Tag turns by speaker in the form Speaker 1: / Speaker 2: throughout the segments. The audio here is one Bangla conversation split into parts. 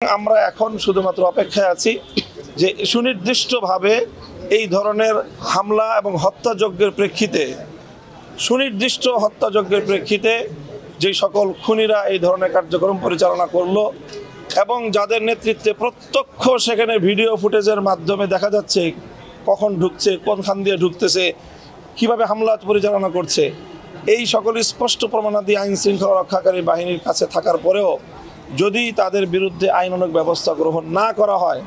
Speaker 1: আমরা এখন শুধুমাত্র অপেক্ষায় আছি যে সুনির্দিষ্টভাবে এই ধরনের হামলা এবং হত্যাযজ্ঞের প্রেক্ষিতে যে সকল খুনিরা এই ধরনের কার্যক্রম পরিচালনা করলো এবং যাদের নেতৃত্বে প্রত্যক্ষ সেখানে ভিডিও ফুটেজের মাধ্যমে দেখা যাচ্ছে কখন ঢুকছে, কোনখান দিয়ে ঢুকতেছে, কিভাবে হামলা পরিচালনা করছে, এই সকল স্পষ্ট প্রমাণাদি আইন শৃঙ্খলা রক্ষাকারী বাহিনীর কাছে থাকার পরেও যদি তাদের বিরুদ্ধে আইনানুগ ব্যবস্থা গ্রহণ না করা হয়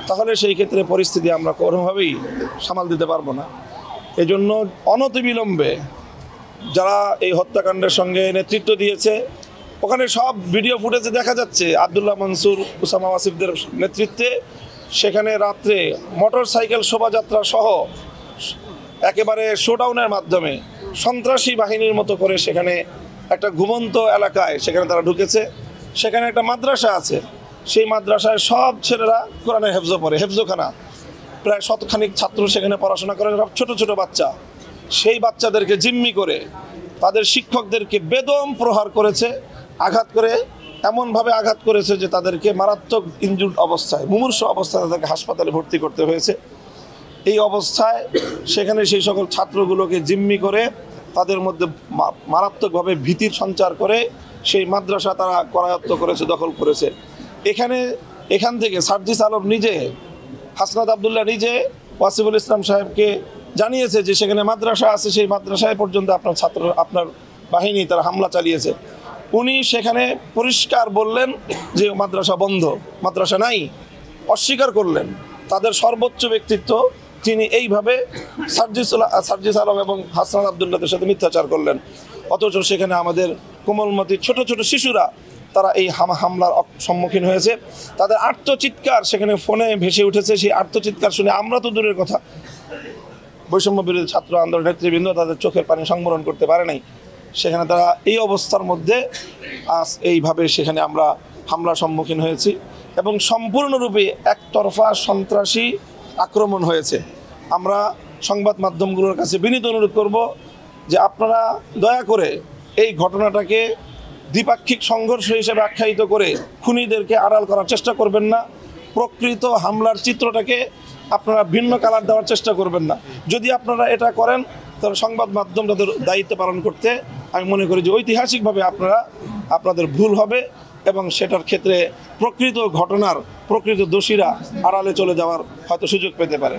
Speaker 1: তাহলে সেই ক্ষেত্রে পরিস্থিতি আমরা কোনোভাবেই সামাল দিতে পারবো না। এজন্য অনতিবিলম্বে যারা এই হত্যাকাণ্ডের সঙ্গে নেতৃত্ব দিয়েছে, ওখানে সব ভিডিও ফুটেজে দেখা যাচ্ছে আব্দুল্লাহ মনসুর, উসামা ওয়াসিফদের নেতৃত্বে সেখানে রাত্রে মোটরসাইকেল শোভাযাত্রা সহ একেবারে শোডাউনের মাধ্যমে সন্ত্রাসী বাহিনীর মতো করে সেখানে একটা ঘুমন্ত এলাকায় সেখানে তারা ঢুকেছে। সেখানে একটা মাদ্রাসা আছে, সেই মাদ্রাসায় সব ছেলেরা কোরআনের হেফজ পড়ে, হেফজখানা, প্রায় শতখানিক ছাত্র সেখানে পড়াশোনা করে, সব ছোট ছোট বাচ্চা। সেই বাচ্চাদেরকে জিম্মি করে তাদের শিক্ষকদেরকে বেদম প্রহার করেছে, আঘাত করে এমনভাবে আঘাত করেছে যে তাদেরকে মারাত্মক ইনজুর্ড অবস্থায়, মুমূর্ষু অবস্থায় তাদেরকে হাসপাতালে ভর্তি করতে হয়েছে। এই অবস্থায় সেখানে সেই সকল ছাত্রগুলোকে জিম্মি করে তাদের মধ্যে মারাত্মকভাবে ভীতির সঞ্চার করে সেই মাদ্রাসা তারা করায়ত্ত করেছে, দখল করেছে। এখান থেকে সার্জিস আলম নিজে, হাসনাত আবদুল্লাহ নিজে ওয়াসিফুল ইসলাম সাহেবকে জানিয়েছে যে সেখানে মাদ্রাসা আছে, সেই মাদ্রাসায় পর্যন্ত আপনার বাহিনী তারা হামলা চালিয়েছে। উনি সেখানে পরিষ্কার বললেন যে মাদ্রাসা বন্ধ, মাদ্রাসা নাই, অস্বীকার করলেন। তাদের সর্বোচ্চ ব্যক্তিত্ব তিনি এইভাবে সার্জিস আলম এবং হাসনাত আবদুল্লাহদের সাথে মিথ্যাচার করলেন। অথচ সেখানে আমাদের কোমলমতি ছোট ছোট শিশুরা তারা এই হামলার সম্মুখীন হয়েছে। তাদের আর্তচিৎকার সেখানে ফোনে ভেসে উঠেছে। সেই আর্তচিৎকার শুনে আমরা তো দূরের কথা, বৈষম্য বিরোধী ছাত্র আন্দোলন নেতৃবৃন্দ তাদের চোখের পানি সংবরণ করতে পারে নাই। সেখানে তারা এই অবস্থার মধ্যে আজ এইভাবে সেখানে আমরা হামলার সম্মুখীন হয়েছি এবং সম্পূর্ণরূপে একতরফা সন্ত্রাসী আক্রমণ হয়েছে। আমরা সংবাদ মাধ্যমগুলোর কাছে বিনীত অনুরোধ করব যে আপনারা দয়া করে এই ঘটনাটাকে দ্বিপাক্ষিক সংঘর্ষ হিসেবে আখ্যায়িত করে খুনিদেরকে আড়াল করার চেষ্টা করবেন না। প্রকৃত হামলার চিত্রটাকে আপনারা ভিন্ন কালার দেওয়ার চেষ্টা করবেন না। যদি আপনারা এটা করেন তাহলে সংবাদ মাধ্যম তাদের দায়িত্ব পালন করতে আমি মনে করি যে ঐতিহাসিকভাবে আপনাদের ভুল হবে এবং সেটার ক্ষেত্রে প্রকৃত ঘটনার প্রকৃত দোষীরা আড়ালে চলে যাওয়ার হয়তো সুযোগ পেতে পারে।